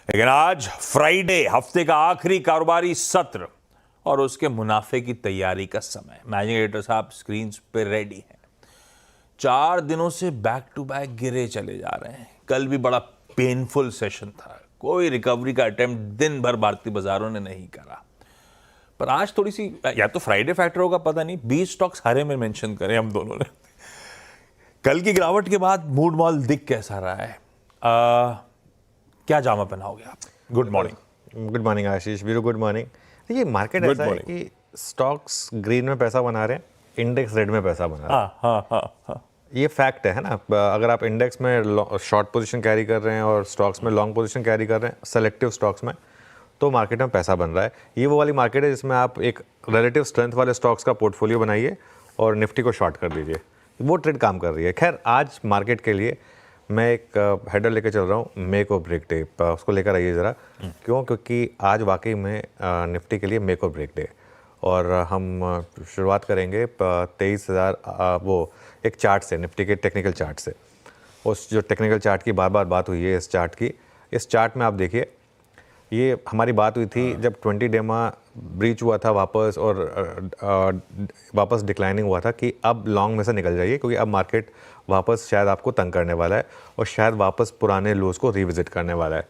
लेकिन आज फ्राइडे, हफ्ते का आखिरी कारोबारी सत्र और उसके मुनाफे की तैयारी का समय। मैनेजिंग एडिटर साहब स्क्रीन पे रेडी हैं। 4 दिनों से बैक टू बैक गिरे चले जा रहे हैं। कल भी बड़ा पेनफुल सेशन था, कोई रिकवरी का अटेम्प्ट दिन भर भारतीय बाजारों ने नहीं करा। पर आज थोड़ी सी, या तो फ्राइडे फैक्टर होगा, पता नहीं, 20 स्टॉक्स हरे में मेंशन करे हम दोनों ने। कल की गिरावट के बाद मूड मॉल दिख कैसा रहा है? क्या जामा पहनाओगे आप? गुड गुड मॉर्निंग आशीष, वीरू गुड मॉर्निंग। देखिए मार्केट ऐसा है कि स्टॉक्स ग्रीन में पैसा बना रहे हैं, इंडेक्स रेड में पैसा बना रहे हैं। ये फैक्ट है ना। अगर आप इंडेक्स में शॉर्ट पोजीशन कैरी कर रहे हैं और स्टॉक्स में लॉन्ग पोजीशन कैरी कर रहे हैं, सेलेक्टिव स्टॉक्स में, तो मार्केट में पैसा बन रहा है। ये वो वाली मार्केट है जिसमें आप एक रिलेटिव स्ट्रेंथ वाले स्टॉक्स का पोर्टफोलियो बनाइए और निफ्टी को शॉर्ट कर दीजिए, वो ट्रेड काम कर रही है। खैर आज मार्केट के लिए मैं एक हेडर लेकर चल रहा हूँ, मेक और ब्रेक डे। उसको लेकर आइए ज़रा। क्यों? क्योंकि आज वाकई में निफ्टी के लिए मेक और ब्रेक डे। और हम शुरुआत करेंगे 23,000 वो एक चार्ट से, निफ्टी के टेक्निकल चार्ट से। उस जो टेक्निकल चार्ट की बार बार बात हुई है, इस चार्ट की, इस चार्ट में आप देखिए, ये हमारी बात हुई थी जब 20 डेमा ब्रीच हुआ था वापस और वापस डिक्लाइनिंग हुआ था कि अब लॉन्ग में से निकल जाइए, क्योंकि अब मार्केट वापस शायद आपको तंग करने वाला है और शायद वापस पुराने लोज को रिविजिट करने वाला है।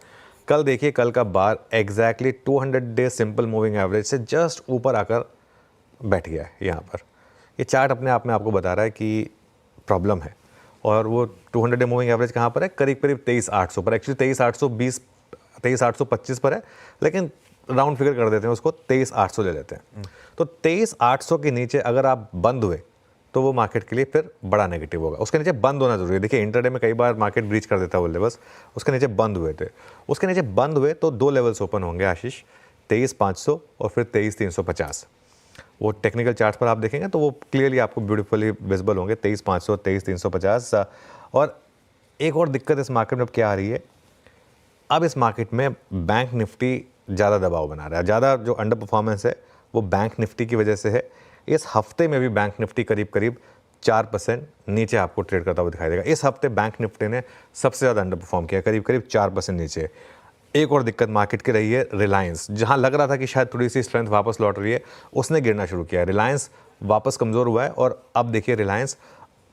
कल देखिए, कल का bar exactly 200 day simple moving average से जस्ट ऊपर आकर बैठ गया है यहाँ पर। ये चार्ट अपने आप में आपको बता रहा है कि प्रॉब्लम है। और वो 200 डे मूविंग एवरेज कहाँ पर है? करीब करीब 23,800 पर। एक्चुअली 23,820 23,825 पर है, लेकिन राउंड फिगर कर देते हैं उसको, 23,800 ले लेते हैं। तो 23,800 के नीचे अगर आप बंद हुए तो वो मार्केट के लिए फिर बड़ा नेगेटिव होगा। उसके नीचे बंद होना जरूरी है। देखिए इंटरडे में कई बार मार्केट ब्रीच कर देता है वो लेवल्स, उसके नीचे बंद हुए थे। उसके नीचे बंद हुए तो 2 लेवल्स ओपन होंगे आशीष, 23,500 और फिर 23,350। वो टेक्निकल चार्ट पर आप देखेंगे तो वो क्लियरली आपको ब्यूटीफुली विजिबल होंगे, 23,500, 23,350। और एक और दिक्कत इस मार्केट में अब क्या आ रही है, अब इस मार्केट में बैंक निफ्टी ज़्यादा दबाव बना रहा है। ज़्यादा जो अंडर परफॉर्मेंस है वो बैंक निफ्टी की वजह से है। इस हफ्ते में भी बैंक निफ्टी करीब करीब 4% नीचे आपको ट्रेड करता हुआ दिखाई देगा। इस हफ्ते बैंक निफ्टी ने सबसे ज़्यादा अंडर परफॉर्म किया, करीब करीब 4% नीचे। एक और दिक्कत मार्केट की रही है रिलायंस। जहाँ लग रहा था कि शायद थोड़ी सी स्ट्रेंथ वापस लौट रही है, उसने गिरना शुरू किया है। रिलायंस वापस कमज़ोर हुआ है और अब देखिए रिलायंस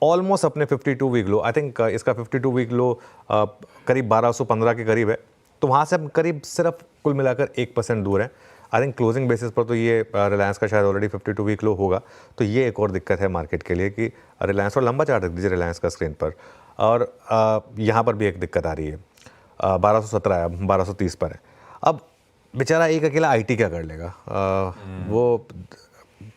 ऑलमोस्ट अपने 52 वीक लो, आई थिंक इसका 52 वीक लो करीब 1215 के करीब है। तो वहाँ से हम करीब सिर्फ कुल मिलाकर 1% दूर है। आई थिंक क्लोजिंग बेसिस पर तो ये रिलायंस का शायद ऑलरेडी 52 वीक लो होगा। तो ये एक और दिक्कत है मार्केट के लिए कि रिलायंस, और लंबा चार्ट रख दीजिए रिलायंस का स्क्रीन पर। और यहाँ पर भी एक दिक्कत आ रही है, 1217 है, 1230 पर है। अब बेचारा एक अकेला IT क्या कर लेगा? वो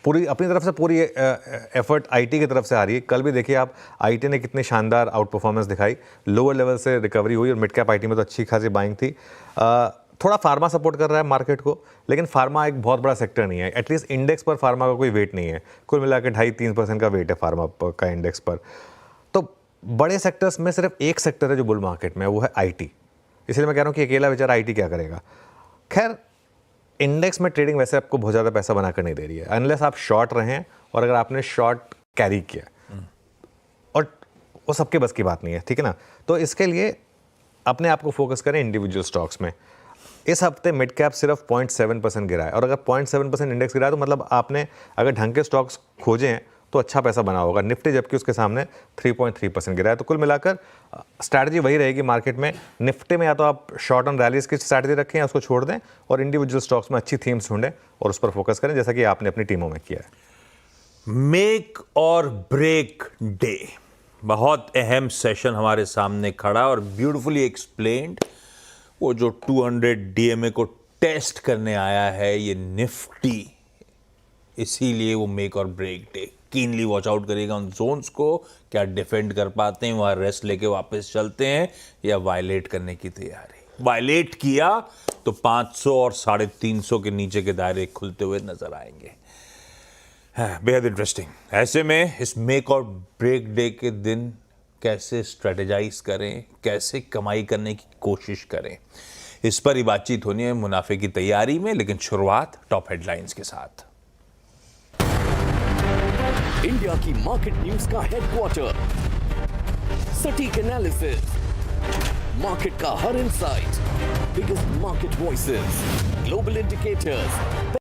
पूरी अपनी तरफ से पूरी एफर्ट IT की तरफ से आ रही है। कल भी देखिए आप, IT ने कितनी शानदार आउट परफॉर्मेंस दिखाई, लोअर लेवल से रिकवरी हुई और मिड कैप IT में तो अच्छी खासी बाइंग थी। थोड़ा फार्मा सपोर्ट कर रहा है मार्केट को, लेकिन फार्मा एक बहुत बड़ा सेक्टर नहीं है। एटलीस्ट इंडेक्स पर फार्मा का कोई वेट नहीं है। कुल मिला के 2.5-3% का वेट है फार्मा का इंडेक्स पर। तो बड़े सेक्टर्स में सिर्फ एक सेक्टर है जो बुल मार्केट में है, वो है IT। इसलिए मैं कह रहा हूँ कि अकेला बेचारा IT क्या करेगा। खैर इंडेक्स में ट्रेडिंग वैसे आपको बहुत ज़्यादा पैसा बनाकर नहीं दे रही है, अनलेस आप शॉर्ट रहें। और अगर आपने शॉर्ट कैरी किया, और वो सबके बस की बात नहीं है, ठीक है ना। तो इसके लिए अपने आप को फोकस करें इंडिविजुअल स्टॉक्स में। इस हफ्ते मिड कैप सिर्फ 0.7% गिरा है, और अगर 0.7% इंडेक्स गिरा है तो मतलब आपने अगर ढंग के स्टॉक्स खोजे हैं तो अच्छा पैसा बना होगा। निफ्टी जबकि उसके सामने 3.3% गिरा है। तो कुल मिलाकर स्ट्रैटेजी वही रहेगी मार्केट में। निफ्टी में या तो आप शॉर्ट ऑन रैलीज की स्ट्रैटेजी रखें या उसको छोड़ दें, और इंडिविजुअल स्टॉक्स में अच्छी थीम्स ढूंढें और उस पर फोकस करें, जैसा कि आपने अपनी टीमों में किया है। मेक और ब्रेक डे, बहुत अहम सेशन हमारे सामने खड़ा और ब्यूटीफुली एक्सप्लेन्ड। वो जो 200 DMA को टेस्ट करने आया है ये निफ्टी, इसीलिए वो मेक और break day. Keenly watch out करिएगा उन जोन्स को, क्या डिफेंड कर पाते हैं, वहां रेस्ट लेके वापस चलते हैं या वायलेट करने की तैयारी। वायलेट किया तो 500 और 350 के नीचे के दायरे खुलते हुए नजर आएंगे। बेहद इंटरेस्टिंग। ऐसे में इस मेक और ब्रेक डे के दिन कैसे स्ट्रेटेजाइज करें, कैसे कमाई करने की कोशिश करें, इस पर ही बातचीत होनी है मुनाफे की तैयारी में। लेकिन शुरुआत टॉप हेडलाइंस के साथ। इंडिया की मार्केट न्यूज का हेडक्वार्टर, सटीक एनालिसिस, मार्केट का हर insight, biggest market voices, global indicators,